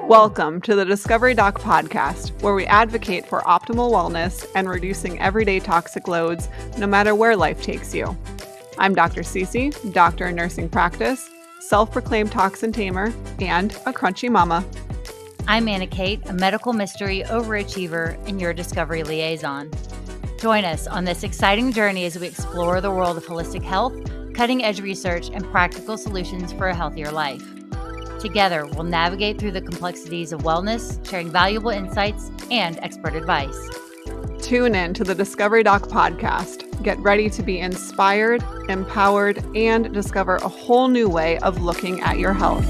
Welcome to the Discovery Doc podcast, where we advocate for optimal wellness and reducing everyday toxic loads, no matter where life takes you. I'm Dr. CeCe, doctor in nursing practice, self-proclaimed toxin tamer, and a crunchy mama. I'm Annah Kate, a medical mystery overachiever and your discovery liaison. Join us on this exciting journey as we explore the world of holistic health, cutting-edge research, and practical solutions for a healthier life. Together, we'll navigate through the complexities of wellness, sharing valuable insights and expert advice. Tune in to the Discovery Doc podcast. Get ready to be inspired, empowered, and discover a whole new way of looking at your health.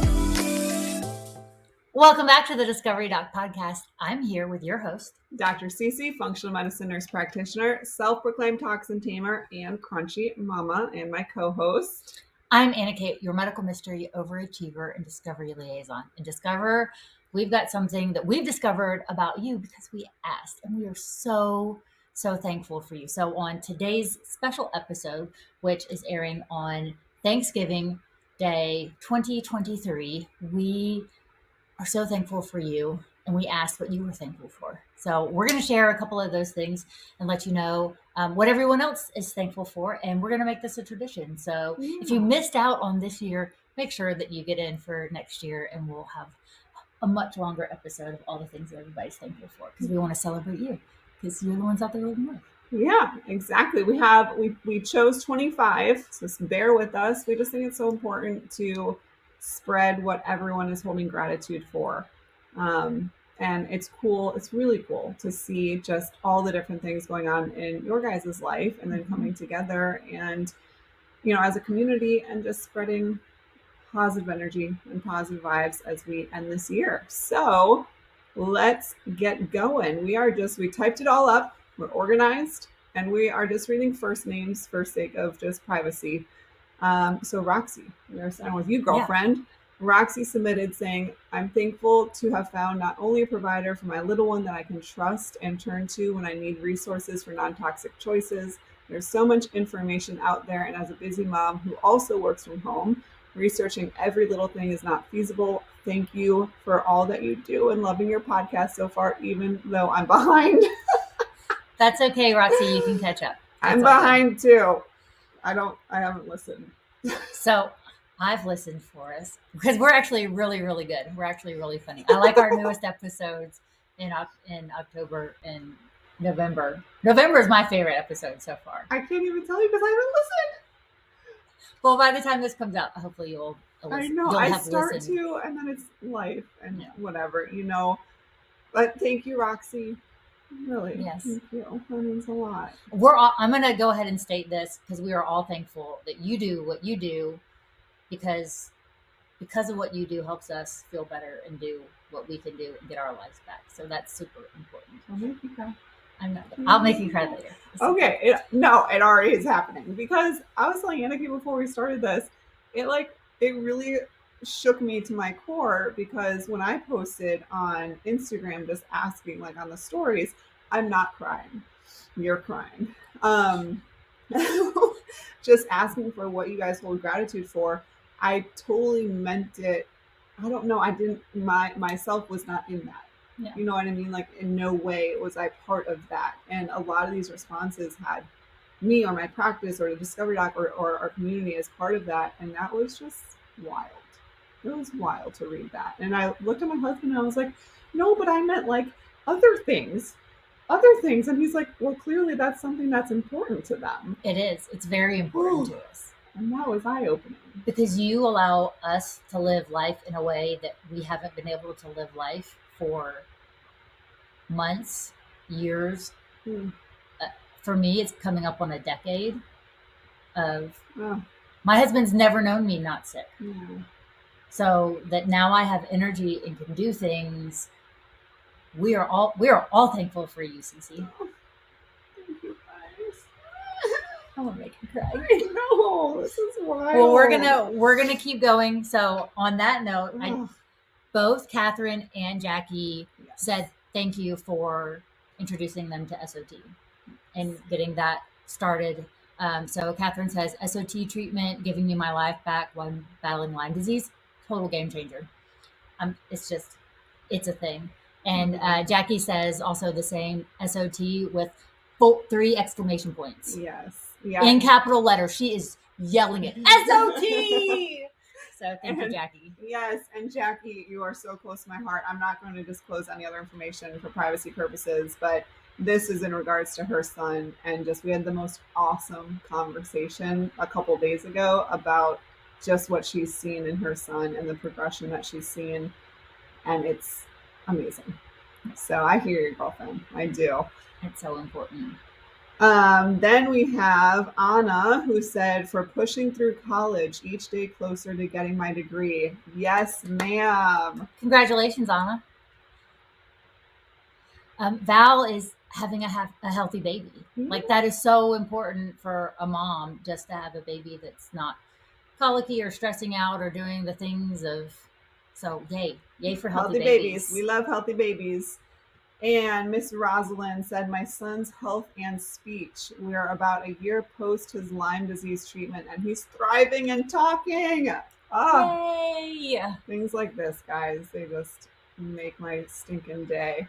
Welcome back to the Discovery Doc podcast. I'm here with your host, Dr. CeCe, functional medicine nurse practitioner, self-proclaimed toxin tamer, and crunchy mama, and my co-host. I'm Annah Kate, your medical mystery overachiever and discovery liaison. And Discover, we've got something that we've discovered about you because we asked, and we are so thankful for you. So on today's special episode, which is airing on Thanksgiving Day 2023, we are so thankful for you, and we asked what you were thankful for. So we're going to share a couple of those things and let you know what everyone else is thankful for, and we're going to make this a tradition. So if you missed out on this year, make sure that you get in for next year, and we'll have a much longer episode of all the things that everybody's thankful for, because we want to celebrate you, because you're the ones out there living life. Yeah, exactly. We chose 25, so bear with us. We just think it's so important to spread what everyone is holding gratitude for. And it's cool. It's really cool to see just all the different things going on in your guys' life and then coming together and, as a community and just spreading positive energy and positive vibes as we end this year. So let's get going. We typed it all up. We're organized, and we are just reading first names for sake of just privacy. So Roxy, we're starting with you, girlfriend. Yeah. Roxy submitted saying, I'm thankful to have found not only a provider for my little one that I can trust and turn to when I need resources for non-toxic choices. There's so much information out there, and as a busy mom who also works from home, researching every little thing is not feasible. Thank you for all that you do and loving your podcast so far, even though I'm behind. That's okay, Roxy. You can catch up. I'm behind too. I haven't listened. So I've listened for us because we're actually really, really good. We're actually really funny. I like our newest episodes in October and November. November is my favorite episode so far. I can't even tell you because I haven't listened. Well, by the time this comes out, hopefully you'll listen. I know. I start to, and then it's life and whatever, But thank you, Roxy. Really? Yes. Thank you. That means a lot. I'm going to go ahead and state this because we are all thankful that you do what you do because of what you do helps us feel better and do what we can do and get our lives back. So that's super important. I'll make you cry. I'll make you cry later. Okay. It already is happening because I was telling Anneke before we started this, it really shook me to my core because when I posted on Instagram just asking on the stories, I'm not crying. You're crying. Just asking for what you guys hold gratitude for. I totally meant it. I don't know. I didn't, myself was not in that. Yeah. You know what I mean? In no way was I part of that. And a lot of these responses had me or my practice or the Discovery Doc or our community as part of that. And that was just wild. It was wild to read that. And I looked at my husband and I was like, no, but I meant other things. And he's like, well, clearly that's something that's important to them. It is. It's very important to us. And that was eye-opening. Because you allow us to live life in a way that we haven't been able to live life for months, years. For me, it's coming up on a decade of my husband's never known me not sick. Yeah. So that now I have energy and can do things. We are all thankful for you, CeCe. Oh, thank you guys. I want to make you cry. I know, this is wild. Well, we're gonna keep going. So on that note, both Catherine and Jackie said thank you for introducing them to SOT and getting that started. So Catherine says SOT treatment, giving me my life back when battling Lyme disease. Total game changer. It's just It's a thing. And Mhm. Jackie says also the same, SOT with 3 exclamation points Yes. Yeah. in capital letters. She is yelling it, SOT. So thank you, And Jackie. yes, and Jackie, you are so close to my heart. I'm not going to disclose any other information for privacy purposes, but this is in regards to her son. And just we had the most awesome conversation a couple days ago about just what she's seen in her son and the progression that she's seen. And it's amazing. So I hear your girlfriend. I do. It's so important. Then we have Anna, who said, for pushing through college each day closer to getting my degree. Yes, ma'am. Congratulations, Anna. Val is having a healthy baby. Like, that is so important for a mom, just to have a baby that's not colicky or stressing out or doing the things of. So yay for healthy Healthy babies. We babies. love healthy babies. And Miss Rosalind said, my son's health and speech. We are about a year post his Lyme disease treatment, and he's thriving and talking. Ah, Yay! things like this, guys, they just make my stinking day.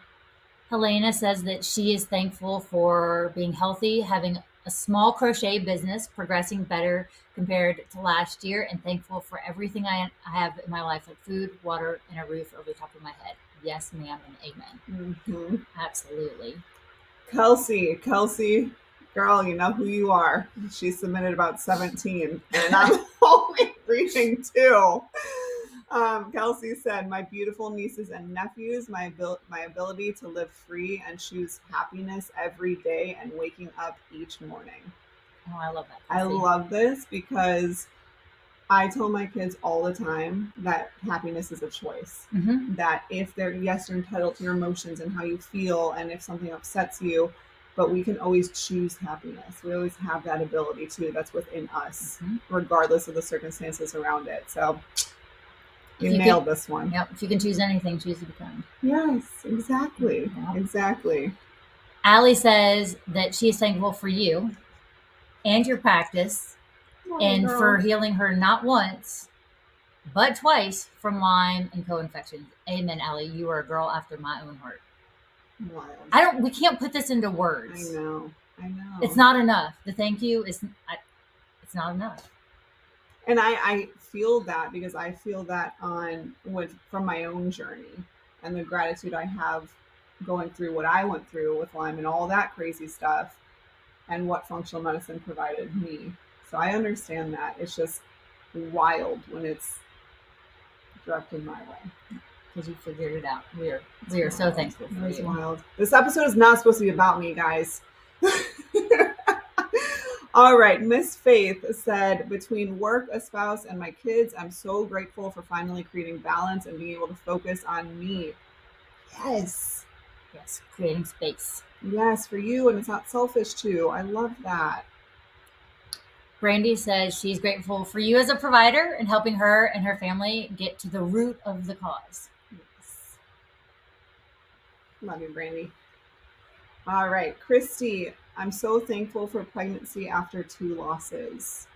Helena says that she is thankful for being healthy, having a small crochet business, progressing better compared to last year, and thankful for everything I have in my life, like food, water, and a roof over the top of my head. Yes, ma'am, and amen. Mm-hmm. Absolutely. Kelsey, girl, you know who you are. She submitted about 17, and I'm only reading two. Kelsey said, my beautiful nieces and nephews, my ability to live free and choose happiness every day and waking up each morning. Oh, I love that. I love this because I tell my kids all the time that happiness is a choice. Mm-hmm. That if they're, yes, you're entitled to your emotions and how you feel, and if something upsets you, but we can always choose happiness. We always have that ability too. That's within us, regardless of the circumstances around it. So you nailed this one. Yep. If you can choose anything, choose to be kind. Yes, exactly. Yep. Exactly. Allie says that she is thankful for you and your practice and for healing her not once, but twice from Lyme and co-infections. Amen, Allie. You are a girl after my own heart. Wild. We can't put this into words. I know. It's not enough. The thank you is, it's not enough. And I feel that because I feel that from my own journey and the gratitude I have going through what I went through with Lyme and all that crazy stuff and what functional medicine provided me. So I understand that. It's just wild when it's directed my way. Because you figured it out. We are so thankful for you. Wild. This episode is not supposed to be about me, guys. All right, Miss Faith said, between work, a spouse, and my kids, I'm so grateful for finally creating balance and being able to focus on me. Yes. Yes, creating space. Yes, for you, and it's not selfish too. I love that. Brandy says she's grateful for you as a provider and helping her and her family get to the root of the cause. Yes. Love you, Brandy. All right, Christy, I'm so thankful for pregnancy after 2 losses.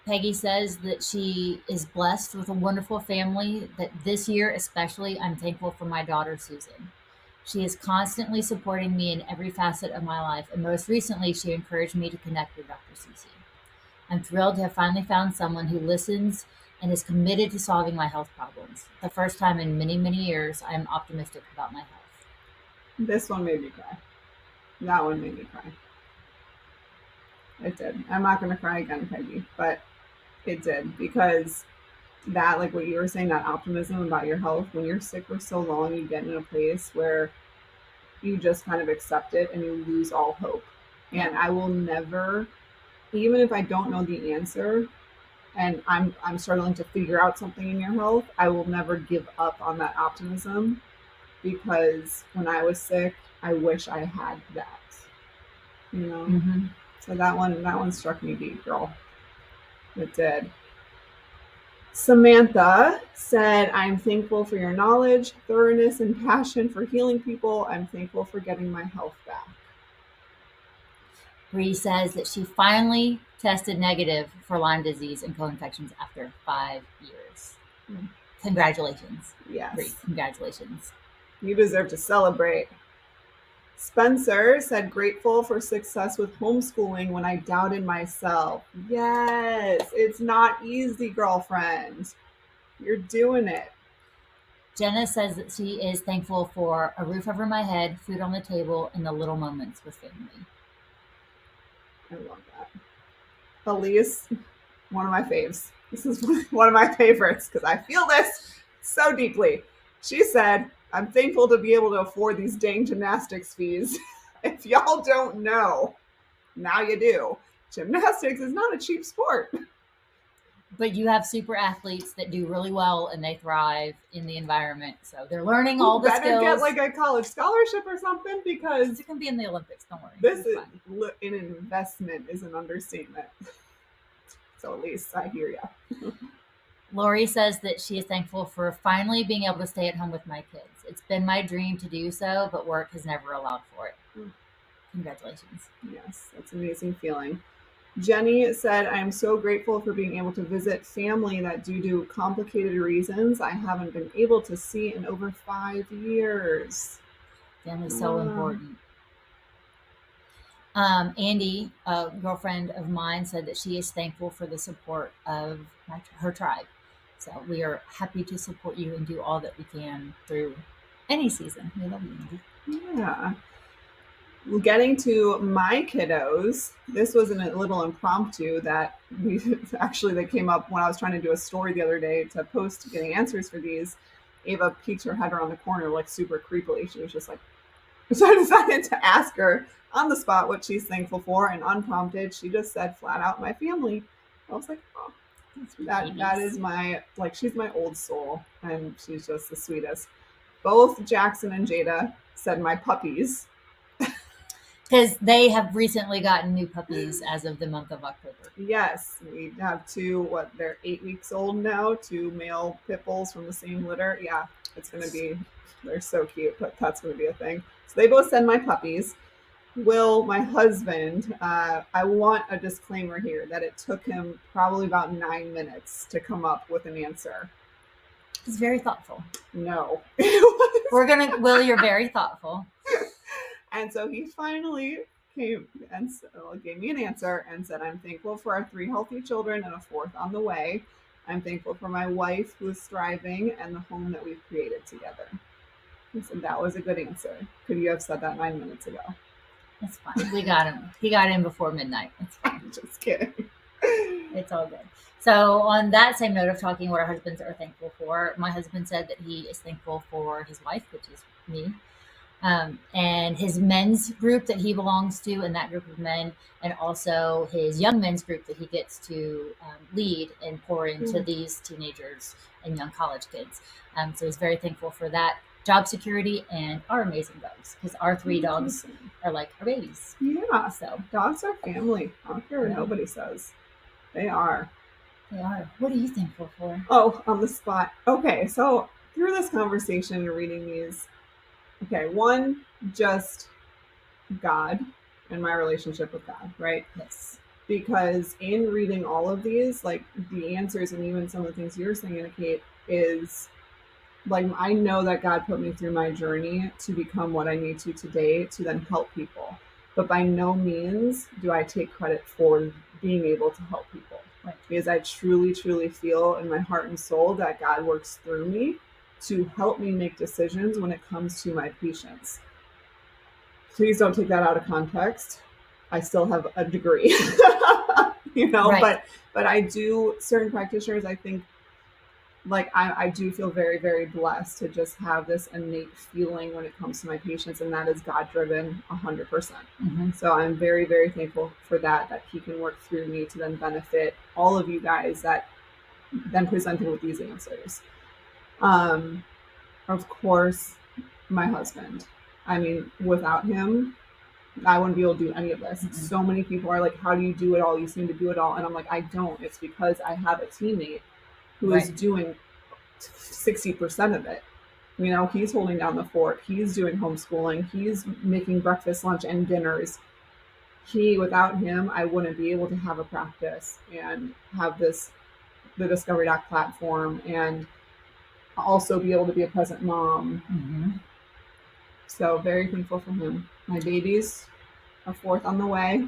Peggy says that she is blessed with a wonderful family, that this year especially, I'm thankful for my daughter, Susan. She is constantly supporting me in every facet of my life, and most recently, she encouraged me to connect with Dr. CeCe. I'm thrilled to have finally found someone who listens and is committed to solving my health problems. The first time in many, many years, I am optimistic about my health. This one made me cry. That one made me cry. It did. I'm not going to cry again, Peggy, but it did because that, like what you were saying, that optimism about your health, when you're sick for so long, you get in a place where you just kind of accept it and you lose all hope. And I will never, even if I don't know the answer and I'm struggling to figure out something in your health, I will never give up on that optimism because when I was sick, I wish I had that. You know? Mm-hmm. So that one struck me deep, girl. It did. Samantha said, I'm thankful for your knowledge, thoroughness, and passion for healing people. I'm thankful for getting my health back. Bree says that she finally tested negative for Lyme disease and co-infections after 5 years. Congratulations. Yes. Congratulations. You deserve to celebrate. Spencer said, grateful for success with homeschooling when I doubted myself. Yes, it's not easy, girlfriend. You're doing it. Jenna says that she is thankful for a roof over my head, food on the table, and the little moments with family. I love that. Elise, one of my faves. This is one of my favorites because I feel this so deeply. She said, I'm thankful to be able to afford these dang gymnastics fees. If y'all don't know, now you do. Gymnastics is not a cheap sport. But you have super athletes that do really well and they thrive in the environment. So they're learning all the better skills. Get like a college scholarship or something because it can be in the Olympics. Don't worry. This is an investment is an understatement. So at least I hear you. Lori says that she is thankful for finally being able to stay at home with my kids. It's been my dream to do so, but work has never allowed for it. Congratulations. Yes, that's an amazing feeling. Jenny said, I'm so grateful for being able to visit family that due to complicated reasons, I haven't been able to see in over 5 years. Family's so important. Ande, a girlfriend of mine, said that she is thankful for the support of her tribe. So we are happy to support you and do all that we can through any season. We love you, Ande. Yeah. Getting to my kiddos, this was a little impromptu that they came up when I was trying to do a story the other day to post getting answers for these. Ava peeked her head around the corner like super creepily. She was just like, so I decided to ask her on the spot what she's thankful for, and unprompted, she just said flat out, my family. I was like, oh, that is my, like, she's my old soul, and she's just the sweetest. Both Jackson and Jada said my puppies. Because they have recently gotten new puppies as of the month of October. Yes, we have two, they're 8 weeks old now, 2 male pit bulls from the same litter. Yeah, it's going to be, they're so cute, but that's going to be a thing. So they both send my puppies. Will, my husband, I want a disclaimer here that it took him probably about 9 minutes to come up with an answer. He's very thoughtful. No. Will, you're very thoughtful. And so he finally came and gave me an answer and said, I'm thankful for our 3 healthy children and a 4th on the way. I'm thankful for my wife who is thriving and the home that we've created together. He said that was a good answer. Could you have said that 9 minutes ago? That's fine. We got him. He got in before midnight. It's fine. Just kidding. It's all good. So on that same note of talking what our husbands are thankful for, my husband said that he is thankful for his wife, which is me. And his men's group that he belongs to, and that group of men, and also his young men's group that he gets to lead and pour into these teenagers and young college kids. So he's very thankful for that job security and our amazing dogs, because our 3 dogs are like our babies. Yeah, so dogs are family. I don't care what nobody says. They are. They are. What are you thankful for? Oh, on the spot. Okay, so through this conversation and reading these, okay, one, just God and my relationship with God, right? Yes. Because in reading all of these, like the answers and even some of the things you're saying, Kate, is like, I know that God put me through my journey to become what I need to today to then help people. But by no means do I take credit for being able to help people. Right. Because I truly, truly feel in my heart and soul that God works through me to help me make decisions when it comes to my patients. Please don't take that out of context. I still have a degree, right. but I do, certain practitioners, I think, like I do feel very, very blessed to just have this innate feeling when it comes to my patients, and that is God driven 100%. Mm-hmm. So I'm very, very thankful for that he can work through me to then benefit all of you guys that then presented with these answers. Of course, my husband. I mean, without him, I wouldn't be able to do any of this. Mm-hmm. So many people are like, how do you do it all? You seem to do it all. And I'm like, I don't. It's because I have a teammate who is doing 60% of it. He's holding down the fort. He's doing homeschooling. He's making breakfast, lunch, and dinners. Without him, I wouldn't be able to have a practice and have this the Discovery Doc platform and also be able to be a present mom. Mm-hmm. So very thankful for him. My babies are fourth on the way.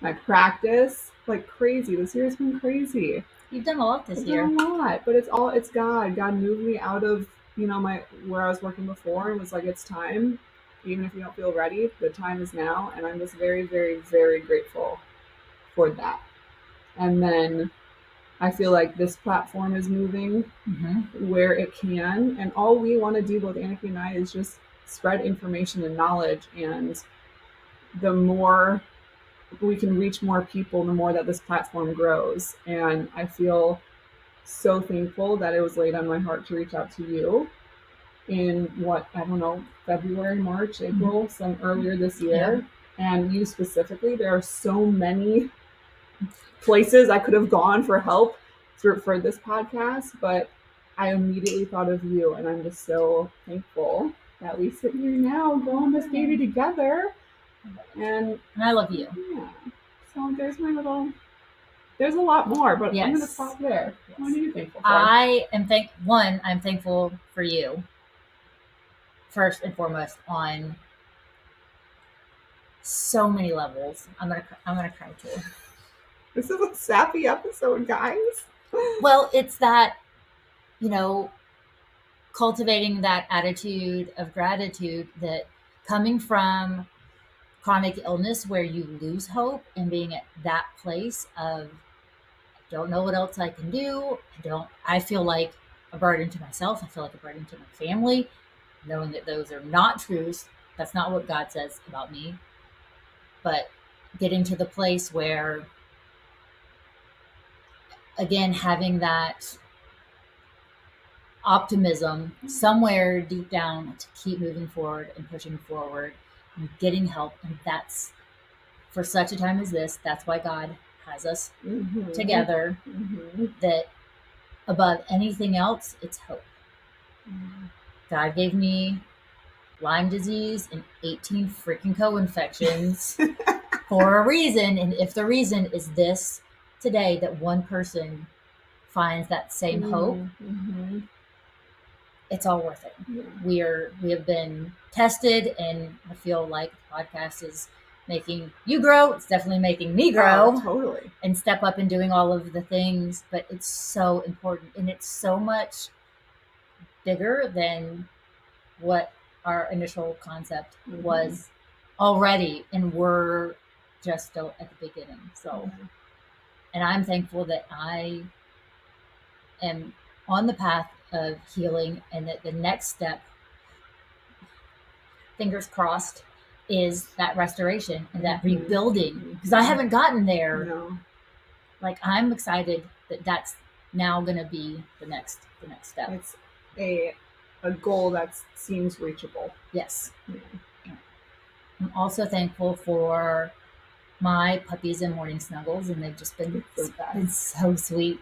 My practice, like crazy. This year's been crazy. You've done a lot this I've year. done a lot, but it's God. God moved me out of, my where I was working before and was like, it's time. Even if you don't feel ready, the time is now. And I'm just very, very, very grateful for that. And then I feel like this platform is moving where it can. And all we want to do, both Annika and I, is just spread information and knowledge. And the more we can reach more people, the more that this platform grows. And I feel so thankful that it was laid on my heart to reach out to you in February, March, April, some earlier this year. Yeah. And you specifically, there are so many places I could have gone for help for this podcast, but I immediately thought of you, and I'm just so thankful that we sit here now growing this baby together. And I love you. Yeah. So there's a lot more, but yes. I'm going to stop there. Yes. What are you thankful for? I'm thankful for you, first and foremost, on so many levels. I'm gonna cry too. This is a sappy episode, guys. Well, it's that, cultivating that attitude of gratitude, that coming from chronic illness where you lose hope and being at that place of, I don't know what else I can do. I feel like a burden to myself. I feel like a burden to my family, knowing that those are not truths. That's not what God says about me. But getting to the place where, again, having that optimism somewhere deep down to keep moving forward and pushing forward and getting help. And that's, for such a time as this, that's why God has us together, that above anything else, it's hope. God gave me Lyme disease and 18 freaking co-infections for a reason. And if the reason is this today, that one person finds that same hope, it's all worth it. Yeah. We have been tested, and I feel like the podcast is making you grow. It's definitely making me grow. Oh, totally. And step up and doing all of the things. But it's so important, and it's so much bigger than what our initial concept was already, and we're just still at the beginning. So, and I'm thankful that I am on the path of healing, and that the next step, fingers crossed, is that restoration and that rebuilding, because I haven't gotten there. No. Like, I'm excited that that's now going to be the next step. It's a goal that seems reachable. Yes. Yeah. I'm also thankful for my puppies and morning snuggles, and they've just been so sweet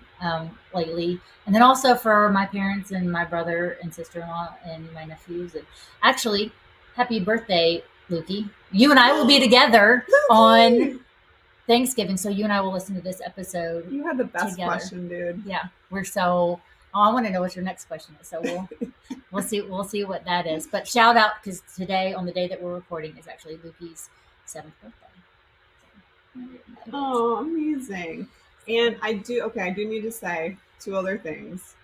lately. And then also for my parents and my brother and sister-in-law and my nephews. And actually, happy birthday, Lukey. You and I will be together on Thanksgiving, so you and I will listen to this episode. You had the best together. Question, dude. Yeah, I want to know what your next question is. So we'll see what that is. But shout out, because today, on the day that we're recording, is actually Lukey's 7th birthday. Oh, amazing. And I do need to say 2 other things,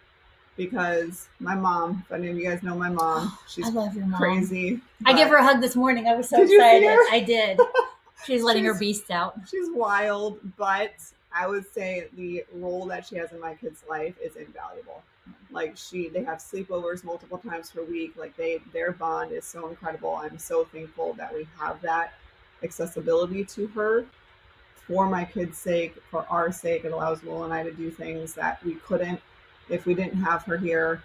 because my mom, if any of you guys know my mom, she's I love your mom. Crazy. I gave her a hug this morning. I was so excited. I did. She's letting her beast out. She's wild, but I would say the role that she has in my kid's life is invaluable. Like, they have sleepovers multiple times per week. Like, their bond is so incredible. I'm so thankful that we have that accessibility to her for my kids' sake, for our sake. It allows Will and I to do things that we couldn't if we didn't have her here.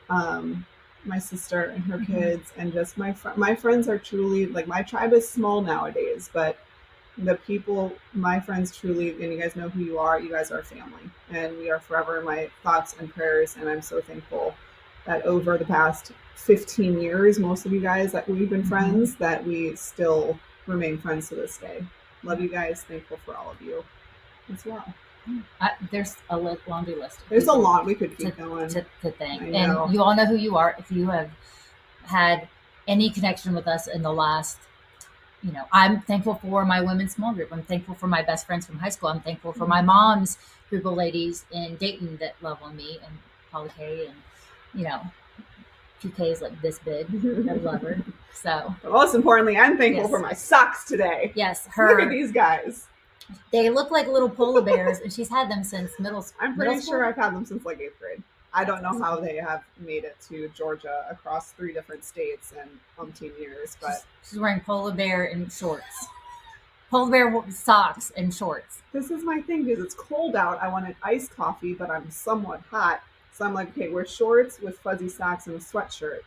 My sister and her kids, and just my friends are truly, like, my tribe is small nowadays, but the people, my friends, truly, and you guys know who you are. You guys are family, and we are forever in my thoughts and prayers. And I'm so thankful that over the past 15 years, most of you guys, that we've been friends, that we still remain friends to this day. Love you guys. Thankful for all of you as well. There's a laundry list. There's a lot we could keep going. To thank. And you all know who you are. If you have had any connection with us in the last, I'm thankful for my women's small group. I'm thankful for my best friends from high school. I'm thankful for my mom's group of ladies in Dayton that love on me, and Polly K, and PK is like this big. I love her. So, but most importantly, I'm thankful for my socks today. Yes, look at these guys. They look like little polar bears, and she's had them since middle school. I'm pretty sure I've had them since like 8th grade. I don't know how they have made it to Georgia across 3 different states in umpteen years, but she's wearing polar bear and shorts. Polar bear socks and shorts. This is my thing, because it's cold out. I wanted iced coffee, but I'm somewhat hot. So I'm like, okay, wear shorts with fuzzy socks and a sweatshirt.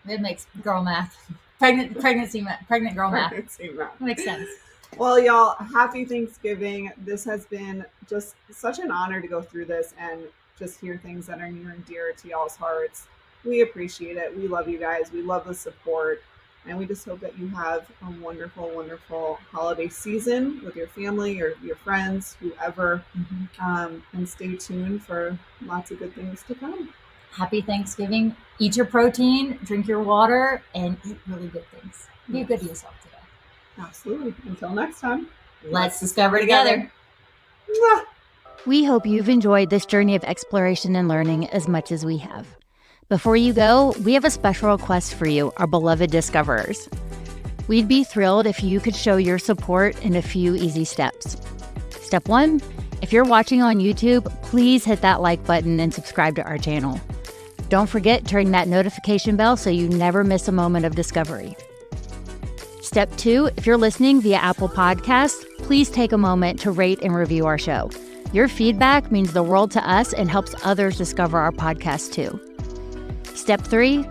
It makes girl math. Pregnant girl math. Pregnancy math. Makes sense. Well, y'all, happy Thanksgiving. This has been just such an honor to go through this and just hear things that are near and dear to y'all's hearts. We appreciate it. We love you guys. We love the support. And we just hope that you have a wonderful, wonderful holiday season with your family or your friends, whoever. And stay tuned for lots of good things to come. Happy Thanksgiving. Eat your protein, drink your water, and eat really good things. Be good to yourself today. Absolutely. Until next time, let's discover together. We hope you've enjoyed this journey of exploration and learning as much as we have. Before you go, we have a special request for you, our beloved discoverers. We'd be thrilled if you could show your support in a few easy steps. Step 1, if you're watching on YouTube, please hit that like button and subscribe to our channel. Don't forget to ring that notification bell so you never miss a moment of discovery. Step 2, if you're listening via Apple Podcasts, please take a moment to rate and review our show. Your feedback means the world to us and helps others discover our podcast too. Step 3,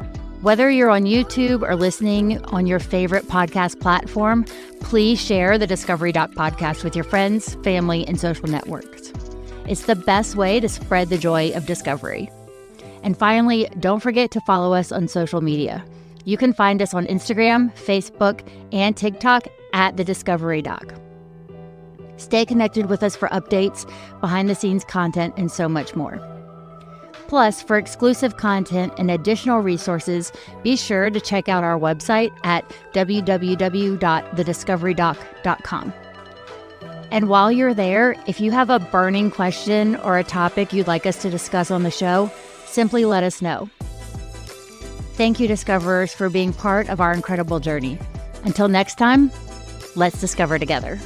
whether you're on YouTube or listening on your favorite podcast platform, please share the Discovery Doc podcast with your friends, family, and social networks. It's the best way to spread the joy of discovery. And finally, don't forget to follow us on social media. You can find us on Instagram, Facebook, and TikTok at The Discovery Doc. Stay connected with us for updates, behind-the-scenes content, and so much more. Plus, for exclusive content and additional resources, be sure to check out our website at www.thediscoverydoc.com. And while you're there, if you have a burning question or a topic you'd like us to discuss on the show, simply let us know. Thank you, Discoverers, for being part of our incredible journey. Until next time, let's discover together.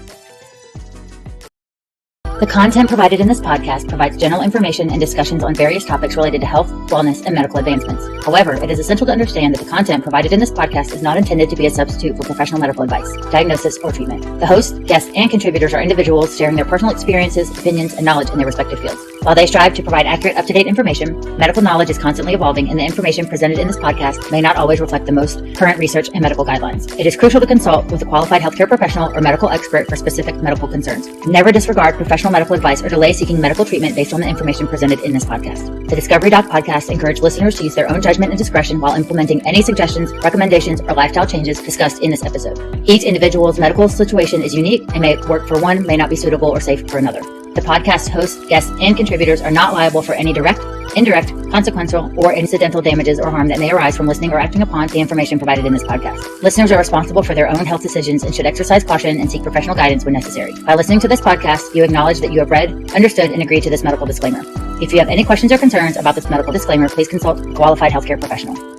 The content provided in this podcast provides general information and discussions on various topics related to health, wellness, and medical advancements. However, it is essential to understand that the content provided in this podcast is not intended to be a substitute for professional medical advice, diagnosis, or treatment. The host, guests, and contributors are individuals sharing their personal experiences, opinions, and knowledge in their respective fields. While they strive to provide accurate, up-to-date information, medical knowledge is constantly evolving, and the information presented in this podcast may not always reflect the most current research and medical guidelines. It is crucial to consult with a qualified healthcare professional or medical expert for specific medical concerns. Never disregard professional medical advice or delay seeking medical treatment based on the information presented in this podcast. The Discovery Doc podcast encourages listeners to use their own judgment and discretion while implementing any suggestions, recommendations, or lifestyle changes discussed in this episode. Each individual's medical situation is unique and may work for one, may not be suitable or safe for another. The podcast hosts, guests, and contributors are not liable for any direct, indirect, consequential, or incidental damages or harm that may arise from listening or acting upon the information provided in this podcast. Listeners are responsible for their own health decisions and should exercise caution and seek professional guidance when necessary. By listening to this podcast, you acknowledge that you have read, understood, and agreed to this medical disclaimer. If you have any questions or concerns about this medical disclaimer, please consult a qualified healthcare professional.